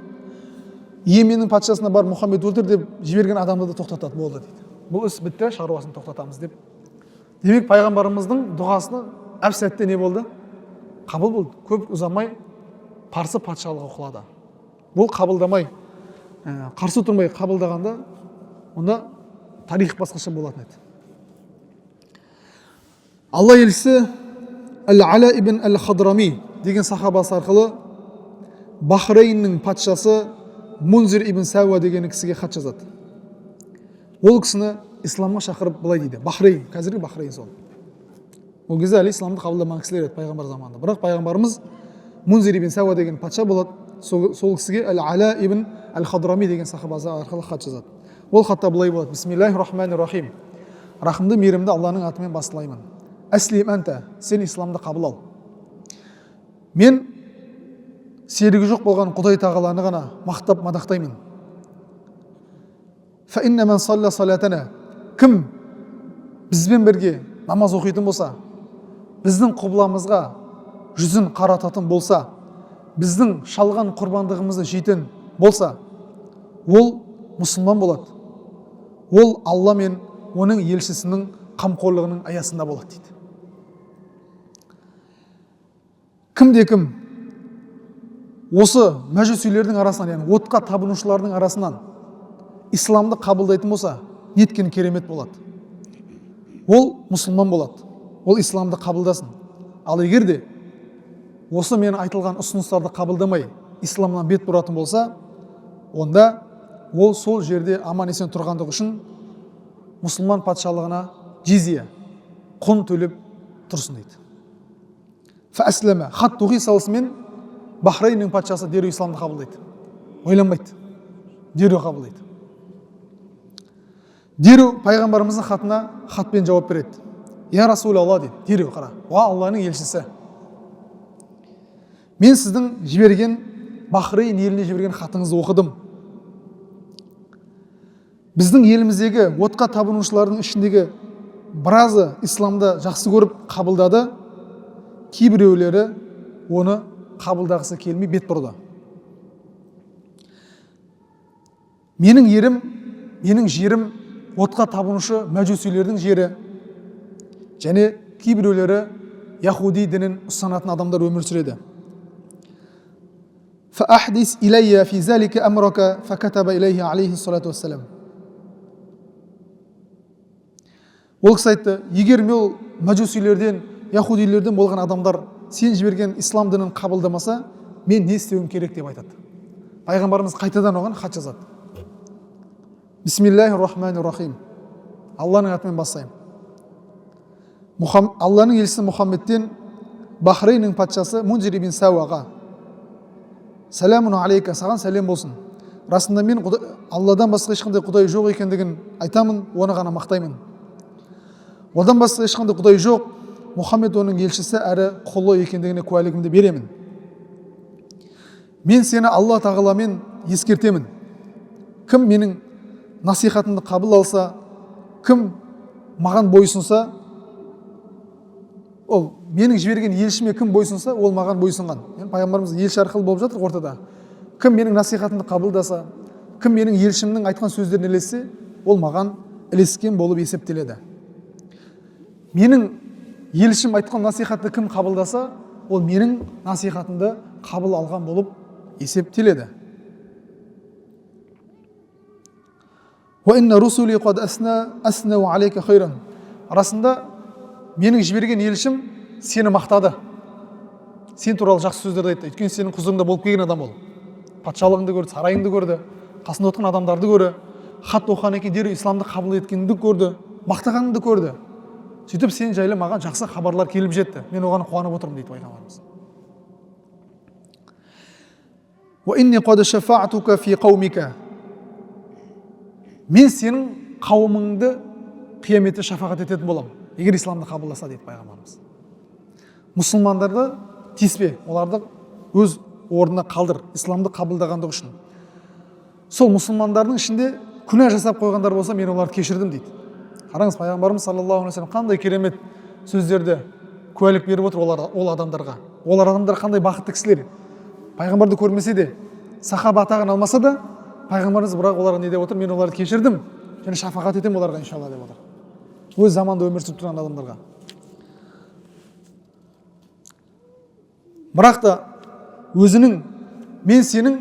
Йеменнің патшасына бар Мұхаммед өлтір деп жіберген адамды да тоқтатады, болды дейді. Бұл іс бітті, шаруасын тоқтатамыз деп. Демек пайғамбарымыздың дұғасына әп сәтте не болды? Қабыл болды. Көп ұзамай Парсы патшалығы құлады. Бұл қабылдамай, қарсы тұрмай қабылдағанда, онда тарих басқаша болатын еді. Алла елшісі Әл-Ала ибн Әл-Хадрами деген сахабасы арқылы Бахрейннің патшасы Мунзир ибн Сауа деген кісіге хат жазады. Ол кісіні исламға шақырып былай дейді. Бахрейн, қазіргі Бахрейн сол. Ол кезде әлі исламды қабылдамаған кісілер еді пайғамбар заманында. Бірақ пайғамбарымыз Мунзир ибн Сауа деген патша болады. Сол кісіге Әл-Ала ибн Әл-Хадрами деген сахабасы арқылы хат жазады. Ол хатта былай болады. Бисмиллахир-рахманир-рахим. Рахымды, мейірімді Алланың атымен бастылаймын. Әслим әнтә, сен исламды қабыл ал. Мен серігі жоқ болған Құдай тағаланы ғана мақтап мадақтаймын. Фа инна ман салла салатана, кім бізбен бірге намаз оқитын болса, біздің құбыламызға жүзін қарататын болса, біздің шалған құрбандығымызды жейтін болса, ол мұсылман болады. Ол Алла мен оның елшісінің қамқорлығының аясында болады дейді. Кім осы мәжүсилердің арасынан, яғни отқа табынушылардың арасынан исламды қабылдайтын болса, неткен керемет болады. Ол мұсылман болады. Ол исламды қабылдасын. Ал егер де осы мен айтылған ұсыныстарды қабылдамай исламнан бет бұратын болса, онда ол сол жерде аман есен тұрғандығы үшін мұсылман патшалығына жизия, құн төлеп тұрсын дейді. Фәсләмә, хат туғи салысымен Бахрейннің патшасы дереу исламды қабылдайды. Ойланбайды. Дереу қабылдайды. Дереу пайғамбарымыздың хатына хатпен жауап береді. Я Расул-Алла дейді. Дереу қара. Уа Алланың елшісі. Мен сіздің жіберген Бахрейн еліне жіберген хатыңызды оқыдым. Біздің еліміздегі отқа табынушылардың ішіндегі біразы исламды жақсы көріп қабылдады. Кейбіреулері оны қабылдағысы келмей бет бұрды. Менің ерім, менің жерім отқа табынушы мәжүсилердің жері, және кейбіреулері Яхуди дінін ұстанатын адамдар өмір сүреді. فأحدث إلي في ذلك أمرك فكتب إليه عليه الصلاة والسلام. Ол кісі айтты, егер мен мәжүсилерден, яхудилерден болған адамдар сен жіберген ислам дінін қабылдамаса, мен не істеуім керек деп айтады. Пайғамбарымыз қайтадан оған хат жазады. Бисмиллахир-рахманир-рахим. Алланың атымен бастаймын. Алланың елшісі Мұхаммедтен Бахрейннің патшасы Мунзир ибн Сауаға: Саламун алейка, саған сәлем болсын. Расында мен Алладан басқа ешқандай құдай жоқ екендігін айтамын, оны ғана мақтаймын. Одан басқа ешқандай құдай жоқ, Мұхаммед оның елшісі әрі құлы екендігіне куәлігімді беремін. Мен сені Алла тағаламен ескертемін. Кім менің насихатымды қабыл алса, кім маған бойсынса, ол менің жіберген елшіме кім бойсынса, ол маған бойсынған. Пайғамбарымыз елші арқылы болып жатыр ортада. Кім менің насихатымды қабылдаса, кім менің елшімнің айтқан сөздерін ілессе, ол маған ілескен болып есептеледі. Менің елшім айтқан насихатты кім қабылдаса, ол менің насихатымды қабыл алған болып есептеледі. Расында менің жіберген елшім сені мақтады. Сен туралы жақсы сөздерді айтты. Өйткені сенің құзырыңда болып келген адам ол. Патшалығыңды көрді, сарайыңды көрді, қасында отырған адамдарды көрді, хат оқыған екен дереу исламды қабыл еткеніңді көрді, мақтағаныңды көрді. Сөйтіп сен жайлы маған жақсы хабарлар келіп жетті. Мен оған қуанып отырмын дейді пайғамбарымыз. Мен сенің қауымыңды қияметте шафағат ететін боламын, егер исламды қабылдаса дейді пайғамбарымыз. Мұсылмандарды тиіспе, оларды өз орнына қалдыр, исламды қабылдағандығы үшін. Сол мұсылмандардың ішінде күнә жасап қойғандар болса, мен оларды кешірдім дейді. Қараңыз, пайғамбарымыз саллаллаху алейхи вассалам қандай керемет сөздерді куәлік беріп отыр ол адамдарға. Олар адамдар қандай бақытты кісілер. Пайғамбарды көрмесе де, сахаба атағын алмаса да, пайғамбарымыз бірақ оларға не деп отыр? Мен оларды кешірдім және шафағат етемін оларға иншалла деп отыр. Өз заманда өмір сүріп тұрған адамдарға. Бірақ та өзінің, мен сенің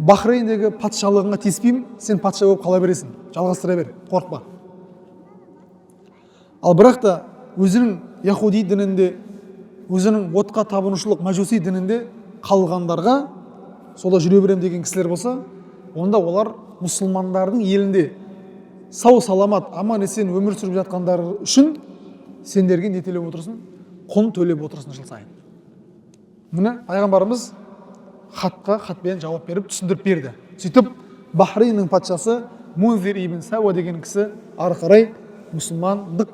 Бахрейндегі патшалығыңа тиіспеймін, сен патша болып қала бересің, жалғастыра бер, қорықпа. Ал бірақ та өзінің яхуди дінінде, өзінің отқа табынушылық мәжуси дінінде қалғандарға сода жүре берем деген кісілер болса, онда олар мұсылмандардың елінде сау саламат, аман есен өмір сүріп жатқандар үшін сендерге не төлеп отырсын? Құн төлеп отырсын жыл сайын. Міне пайғамбарымыз хатпен жауап беріп түсіндіріп берді. Сөйтіп Бахрейннің патшасы Мунзир ибн Сауа деген кісі ары қарай мұсылмандық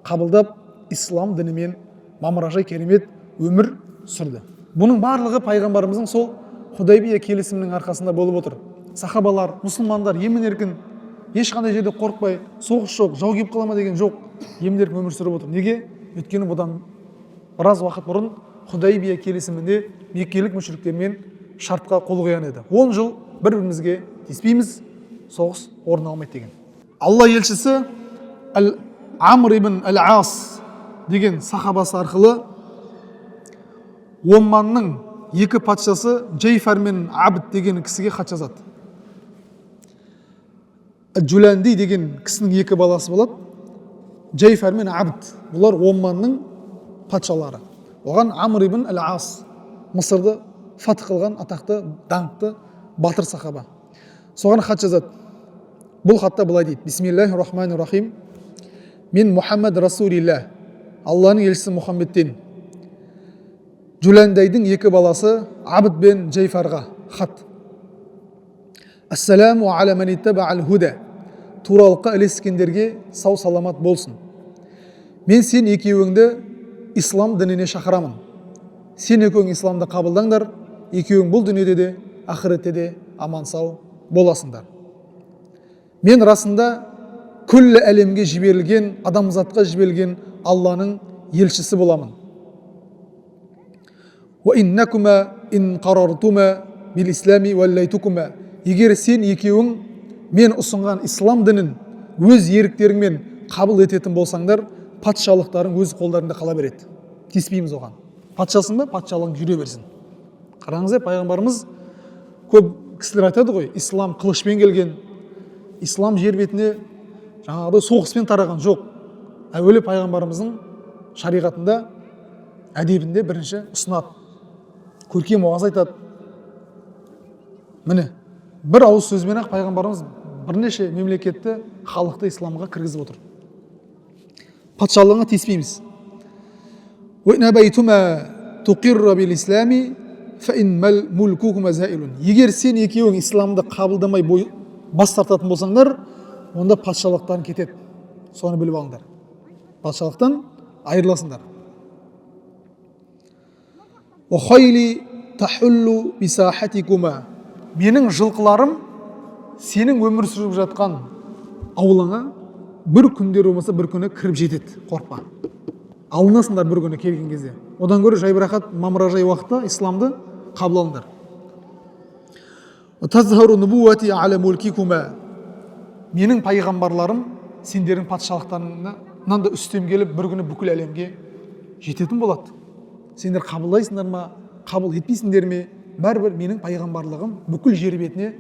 қабылдап ислам дінімен мамыражай керемет өмір сүрді. Бұның барлығы пайғамбарымыздың сол Худайбия келісімінің арқасында болып отыр. Сахабалар, мұсылмандар емін-еркін, ешқандай жерде қорықпай, соғыс жоқ, жау келіп қала ма деген жоқ, емін-еркін өмір сүріп отыр. Неге? Өйткені бұдан біраз уақыт бұрын Худайбия келісімінде меккелік мүшриктермен шартқа қол қойған еді. 10 жыл бір-бірімізге тиіспейміз, соғыс орын алмайды деген. Алла елшісі Амр ибн Ал-Ас деген сахабасы арқылы Оманның екі патшасы Джейфар мен Абд деген кісіге хат жазады. Джуланди деген кісінің екі баласы болады. Джейфар мен Абд. Бұлар Оманның патшалары. Оған Амр ибн Ал-Ас, Мысырды фатх қылған атақты, даңқты батыр сахаба. Соған хат жазады. Бұл хатта былай дейді: Бисмиллахир-рахманир-рахим. Мен Мұхаммад Расулилlah, Алланың елшісі Мұхаммедтен. Джуландайдың екі баласы Абд бен Джейфарға хат. Ассаламу аля ман иттаба ал-худа. Туралыққа ілескендерге сау саламат болсын. Мен сен екеуіңді ислам дініне шақырамын. Сен екеуің исламды қабылдаңдар, екеуің бұл дүниеде де, ақыретте де аман сау боласыңдар. Мен расында күллі әлемге жіберілген, адамзатқа жіберілген Алланың елшісі боламын. Егер сен екеуің мен ұсынған ислам дінін өз еріктеріңмен қабыл ететін болсаңдар, патшалықтарың өз қолдарында қала береді. Тиіспейміз оған. Патшасың ба, патшалығың жүре берсін. Қараңыз, пайғамбарымыз көп кісілер айтады ғой, ислам қылышпен келген, ислам жер бетіне жаңағыдай соғыспен тараған жоқ. Әуелі пайғамбарымыздың шариғатында, әдебінде бірінші ұсынады, көркем уағыз айтады. Міне, бір ауыз сөзбен ақ пайғамбарымыз бірнеше мемлекетті, халықты исламға кіргізіп отыр. Патшалығына тиіспейміз. Егер сен екеуің исламды қабылдамай бас тартатын болсаңдар, онда патшалықтан кетеді. Соны біліп алыңдар. Патшалықтан айырыласыңдар. Менің жылқыларым сенің өмір сүріп жатқан аулыңа бір күндер болмаса бір күні кіріп жетеді, қорықпа. Алынасыңдар бір күні келген кезде. Одан гөрі жайбарақат мамыражай уақытта исламды қабыл алыңдар. Менің пайғамбарларым сендердің патшалықтарынан да үстем келіп бір күні бүкіл әлемге жететін болады. Сендер қабылдайсыңдар ма, қабыл етпейсіңдер ме, бәрібір менің пайғамбарлығым бүкіл жер бетіне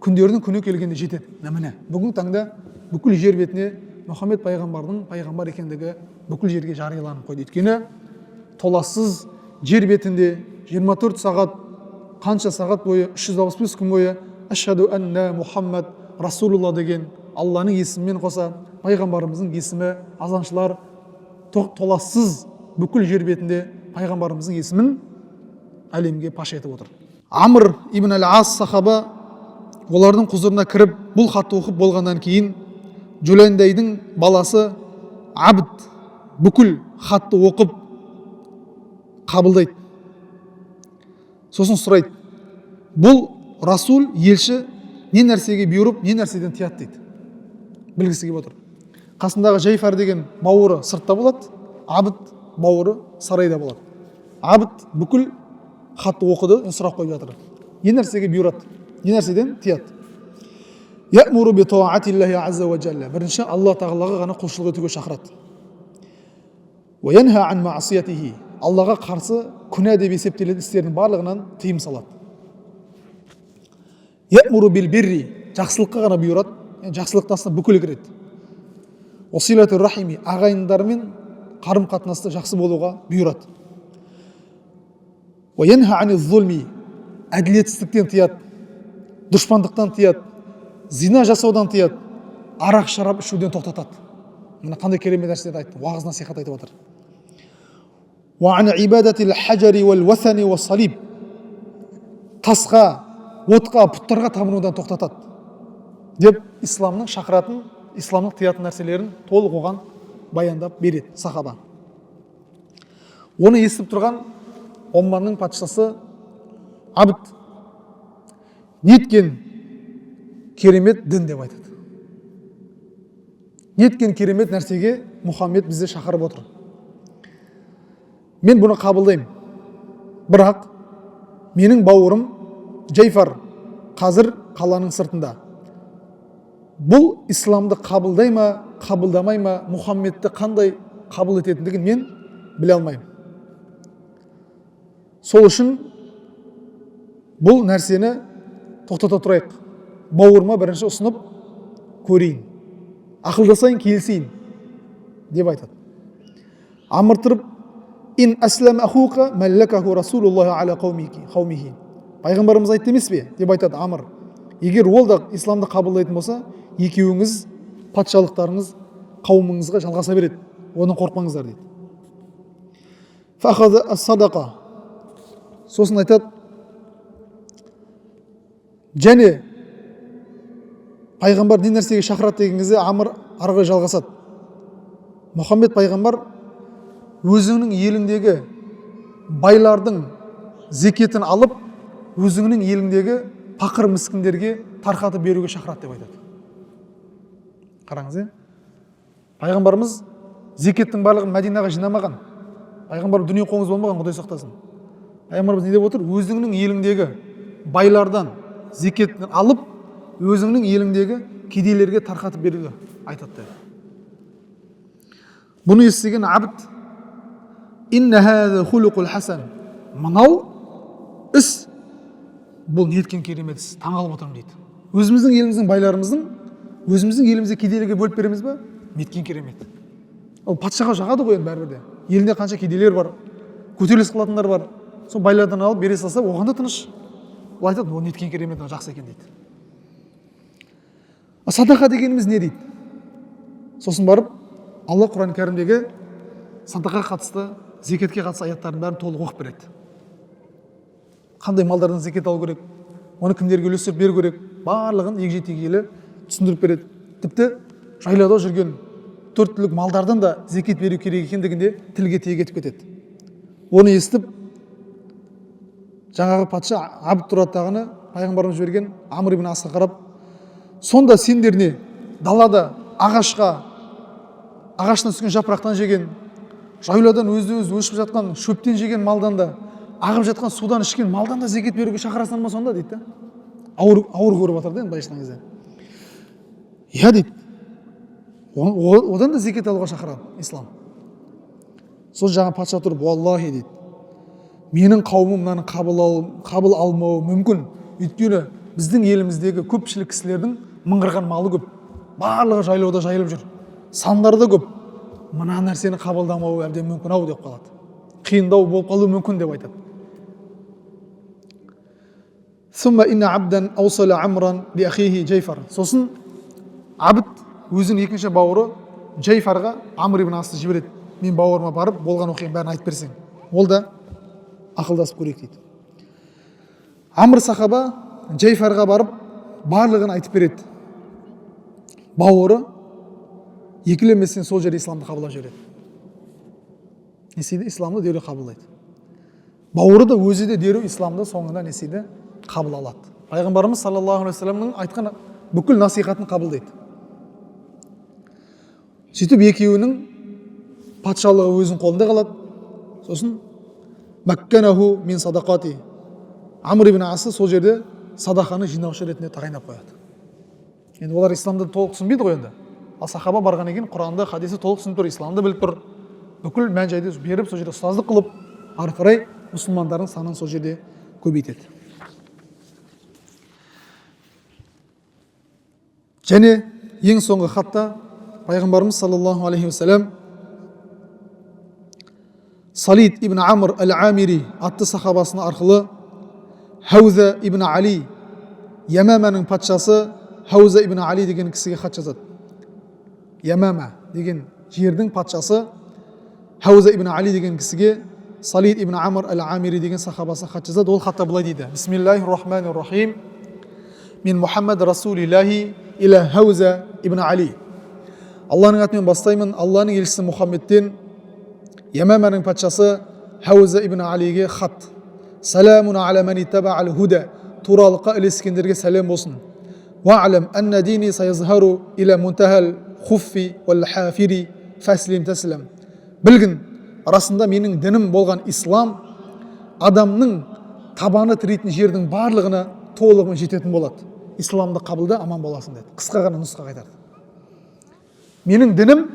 күндердің күні келгенде жетеді. Міне, бүгін таңда бүкіл жер бетіне Мұхаммед пайғамбардың пайғамбар екендігі бүкіл жерге жарияланып қойды. Өйткені толассыз жер бетінде 24 сағат, қанша сағат бойы, 365 күн бойы ашхаду анна Мұхаммад Расулулла деген Алланың есімімен қоса пайғамбарымыздың есімі азаншылар толассыз бүкіл жер бетінде пайғамбарымыздың есімін әлемге паш етіп отыр. Амр ибн ал-Ас сахаба олардың құзырына кіріп бұл хатты оқып болғаннан кейін Жүлендейдің баласы Абд бүкіл хатты оқып қабылдайды. Сосын сұрайды, бұл Расул, елші не нәрсеге бұйырып, не нәрседен тыяды дейді. Білгісі келіп отыр. Қасындағы Жайфар деген бауыры сыртта болады, Абд бауыры сарайда болады. Абд бүкіл хатты оқыды, сұрақ қойып жатыр. Не нәрсеге бұйырады, не нәрседен тыяды. Я'муру би таатиллахи азза ва джалла. Бірінші Алла тағалаға ғана құлшылық етуге шақырады. Ва янха ан маасиятихи. Аллаға қарсы күнә деп есептелетін істердің барлығынан тыйым салады. Я'муру бил бирри. Жақсылыққа ғана бұйырады. Жақсылықтың астына бүкіл кіреді. Осилату рахими. Ағайындармен қарым қатынасты жақсы болуға бұйырады. Ва янха ани зулми. Әділетсіздіктен тыяды, дұшпандықтан тыяды, зина жасаудан тыяды, арақ шарап ішуден тоқтатады. Мына қандай керемет нәрселерді айтты, уағыз насихат айтып отыр. Ва ан ибадатил хаджари вал васани ва салиб. Тасқа, отқа, пұттарға табынудан тоқтатады. Деп исламның шақыратын, исламның тыятын нәрселерін толық оған баяндап береді сахаба. Оны естіп тұрған Оманның патшасы Абд неткен керемет дін деп айтады. Неткен керемет нәрсеге Мұхаммед бізді шақырып отыр. Мен бұны қабылдаймын. Бірақ менің бауырым Жайфар қазір қаланың сыртында. Бұл исламды қабылдай ма, қабылдамай ма, Мұхаммедті қандай қабыл ететіндігін мен біле алмаймын. Сол үшін бұл нәрсені тоқтата тұрайық. Бауырыма бірінші ұсынып көрейін. Ақылдасайын, келісейін деп айтады. Амр тұрып, ин аслам ахука маллакаху Расулуллахи аля қаумихи. Пайғамбарымыз айтты емес пе? Деп айтады Амр. Егер ол да исламды қабылдайтын болса, екеуіңіз патшалықтарыңыз қауымыңызға жалғаса береді. Оны қорқпаңыздар дейді. Фахаза ас-садақа. Сосын айтады, және пайғамбар не нәрсеге шақырады деген кезде Амр арғы жалғасады. Мұхаммед пайғамбар өзіңнің еліңдегі байлардың зекетін алып, өзіңнің еліңдегі пақыр міскіндерге тарқатып беруге шақырады деп айтады. Қараңыз, пайғамбарымыз зекеттің барлығын Мәдинаға жинамаған. Пайғамбар дүние қоңыз болмаған, Құдай сақтасын. Пайғамбарымыз не деп отыр? Өзіңнің еліңдегі байлардан зекетін алып, өзіңнің еліңдегі кедейлерге тарқатып беруге айтады. Бұны естіген Абд, инна хаза хулуқул хасан. Мынау іс, бұл неткен керемет іс, таңғалып отырмын дейді. Өзіміздің еліміздің байларымыздың өзіміздің елімізде кедейлерге бөліп береміз ба? Неткен керемет. Ол патшаға жағады ғой енді бәрібір де. Елінде қанша кедейлер бар, көтеріліс қылатындар бар. Сол байлардан алып бере салса, оған да тыныш. Ол айтады, ол неткен керемет, жақсы екен дейді. Садақа дегеніміз не дейді? Сосын барып, Алла Құран кәрімдегі садақа қатысты, зекетке қатысты аяттардың бәрін толық оқып береді. Қандай малдардан зекет алу керек, оны кімдерге үлестіріп беру керек, барлығын егжей-тегейлі түсіндіріп береді. Тіпті жайлауда жүрген 4 түлік малдардан да зекет беру керек екендігінде тілге тиек етіп кетеді. Оны естіп, жаңағы патша Абд тұраттағыны пайғамбарымыз жіберген Амр ибн Асқа қарап, сонда сендер не далада ағаштан түскен жапырақтан жеген, жайлаудан өзді-өз өшіп жатқан шөптен жеген малдан да, ағып жатқан судан ішкен малдан да зекет беруге шақырасың ба сонда дейді. Ауыр көріп жатыр да былайша айтқан кезде. Иә дейді. Одан да зекет алуға шақырады ислам. Сол жаңа патша тұрып, уаллахи дейді, менің қауымым мынаны қабыл алмауы мүмкін. Өйткені біздің еліміздегі көпшілік кісілердің мыңғырған малы көп. Барлығы жайлауда жайылып жүр. Сандары да көп. Мына нәрсені қабылдамауы әбден мүмкін ау деп қалады. Қиындау болып қалуы мүмкін деп айтады. Сумма инна абдан аусала амран ли ахихи Жайфар. Сосын Абд өзінің екінші бауыры Жайфарға Амр ибн Асты жібереді. Мен бауырыма барып болған оқиғаның бәрін айтып берсең. Ол да ақылдасып көрейік дейді. Амр сахаба Джайфарға барып барлығын айтып береді. Бауыры екіленбестен сол жерде исламды қабылдап жібереді. Не істейді? Исламды дереу қабылдайды. Бауыры да өзі де дереу исламды соңында не істейді? Қабыл алады. Пайғамбарымыз саллаллаху алейхи вассаламның айтқан бүкіл насихатын қабылдайды. Сөйтіп екеуінің патшалығы өзінің қолында қалады. Сосын макканаху мин садақати, Амр ибн Асы сол жерде садақаны жинаушы ретінде тағайындап қояды. Енді олар исламды толық түсінбейді ғой енді. Ал сахаба барғаннан кейін Құранды, хадисті толық түсініп тұр, исламды біліп тұр. Бүкіл мән жайды беріп, сол жерде ұстаздық қылып, ары қарай мұсылмандардың санын сол жерде көбейтеді. Және ең соңғы хатта пайғамбарымыз саллаллаху алейхи вассалам Салид ибн Амр әл-Амири атты сахабасының арқылы Хауза ибн Али, Ямаманың патшасы Хауза ибн Али деген кісіге хат жазады. Ямама деген жердің патшасы Хауза ибн Али деген кісіге Салид ибн Амр әл-Амири деген сахабасы хат жазады. Ол хатта былай дейді: Бисмиллахир-рахманир-рахим. Min Muhammad Расулиллахи иля Хауза ибн Али. Алланың атымен бастаймын, Алланың елшісі Мұхаммедтен Ямаманың патшасы Хауза ибн Алиге хат. Саламун аля мани таба'ал худа. Туралыққа ілескендерге сәлем болсын. Вa'лам анна дини сайазхару иля мунтахал хуффи вал хафири фаслим таслам. Білгін, арасында менің дінім болған ислам адамның табаны тірейтін жердің барлығына толығымен жететін болады. Исламды қабылда, аман боласың деді. Қысқа ғана нұсқа қайтарды. Менің дінім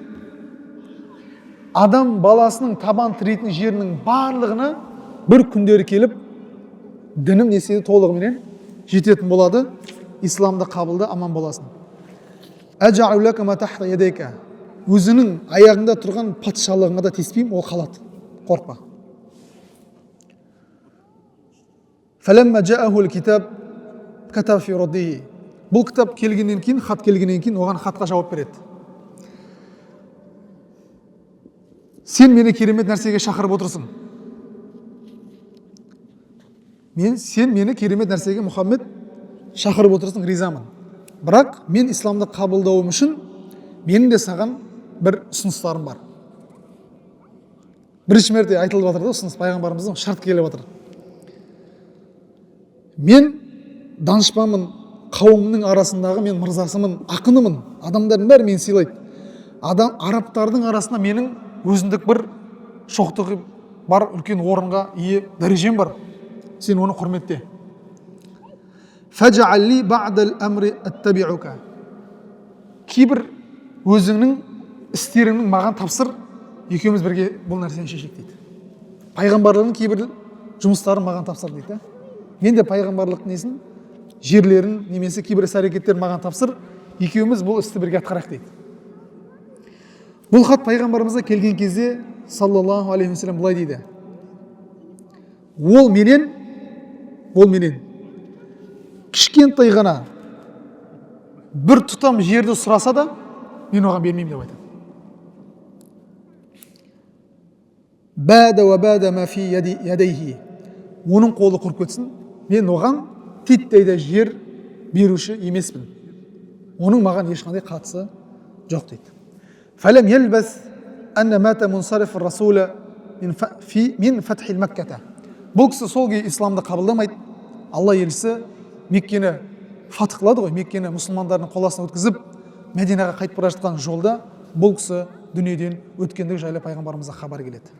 адам баласының табан тірейтін жерінің барлығына бір күндері келіп, дінім неседі толығымен жететін болады. Исламды қабылда, аман боласың. Әжә'у ләка ма тахта ядайка. Өзінің аяғында тұрған патшалығыңа да теспеймін, ол қалады. Қорқпа. Фәләммә жа'ахул китаб катаб фи раддихи. Бұл кітап келгеннен кейін, хат келгеннен кейін оған хатқа жауап береді. Сен мені керемет нәрсеге шақырып отырсың. Сен мені керемет нәрсеге, Мұхаммед, шақырып отырсың, ризамын. Бірақ мен исламды қабылдауым үшін менің де саған бір ұсыныстарым бар. Бірінші мәрте айтылып жатыр да, ұсыныс пайғамбарымыздың шарт келіп жатыр. Мен данышпанмын, қауымның арасындағы мен мырзасымын, ақынымын. Адамдардың бәрі мені сыйлайды. Арабтардың арасында менің өзіндік бір шоқтығы бар, үлкен орынға ие дәрежем бар. Сен оны құрметте. Фаджалли ба'дал амри аттаби'ука. Кейбір өзіңнің істеріңнің маған тапсыр, екеуміз бірге бұл нәрсені шешек дейді. Пайғамбарлығының кейбір жұмыстарын маған тапсыр дейді. Мен де пайғамбарлық несін, жерлерін, немесе кейбір іс-әрекеттерін маған тапсыр, екеуміз бұл істі бірге атқарайық дейді. Бұл хат пайғамбарымызға келген кезде саллаллаху алейхи вассалам былай дейді: ол менен кішкентай ғана бір тұтам жерді сұраса да, мен оған бермеймін деп айтады. Бәді ва бәді ма фи ядайхи. Оның қолы құрып кетсін, мен оған титтейді жер беруші емеспін. Оның маған ешқандай қатысы жоқ дейді. Фәлем елбәс әнна мәті мұнсариф расула мин фатхил Мәккәті. Бұл кісі сол кей исламды қабылдамайды. Алла елшісі Меккені фатх қылады ғой, Меккені мұсылмандардың қол астына өткізіп, Мәдинаға қайтып бара жатқан жолда бұл кісі дүниеден өткендігі жайлы пайғамбарымызға хабар келеді.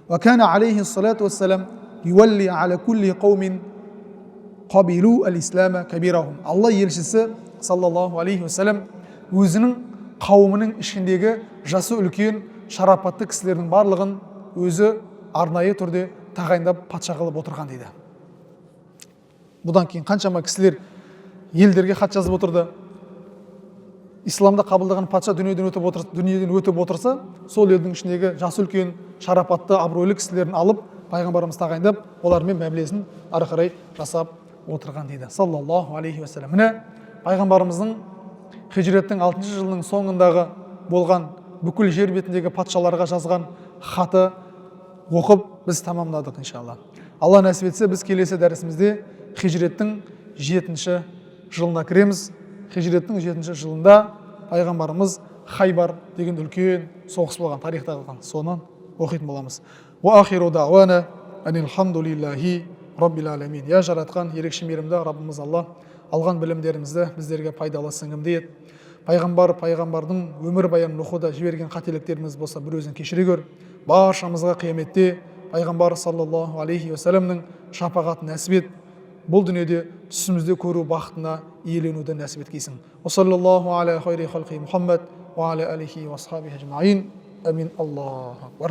Ва кана алейхи салату вассалам ювалли аля кулли қаумин қабилу ал-ислама кабирахум. Алла елшісі саллаллаху алейхи вассалам өзінің қауымының ішіндегі жасы үлкен, шарапатты кісілердің барлығын өзі арнайы түрде тағайындап патша қылып отырған дейді. Бұдан кейін қаншама кісілер елдерге хат жазып отырды. Исламды қабылдаған патша дүниеден өтіп отырса, сол елдің ішіндегі жасы үлкен, шарапатты, абыройлы кісілерін алып, пайғамбарымыз тағайындап, олармен мәмілесін ары қарай жасап отырған дейді. Саллаллаху алейхи вассалам. Міне пайғамбарымыздың хижреттің 6 жылының соңындағы болған бүкіл жер бетіндегі патшаларға жазған хаты оқып біз тамамладық иншалла. Алла нәсіп етсе, біз келесі дәрісімізде хижреттің 7-ші жылына кіреміз. Хижреттің 7-ші жылында пайғамбарымыз Хайбар деген үлкен соғыс болған, тарихта қалған, соны оқитын боламыз. Уа ахиру дауана анилхамдулиллахи раббил аламин. Я жаратқан ерекше мейірімді Раббымыз Алла, алған білімдерімізді біздерге пайдалы сіңімді ет. Пайғамбардың өмір баянын оқуда жіберген қателіктеріміз болса бір өзін кешіре көр. Баршамызға қияметте пайғамбар саллаллаху алейхи уассаламның шапағатын нәсіп ет. Бұл дүниеде түсімізде көру бақытына иеленуді нәсіп еткейсің. Саллаллаху аля хайри халқи Мұхаммад ва аля алихи ва асхабихи ажмаин. Амин. Аллаху акбар.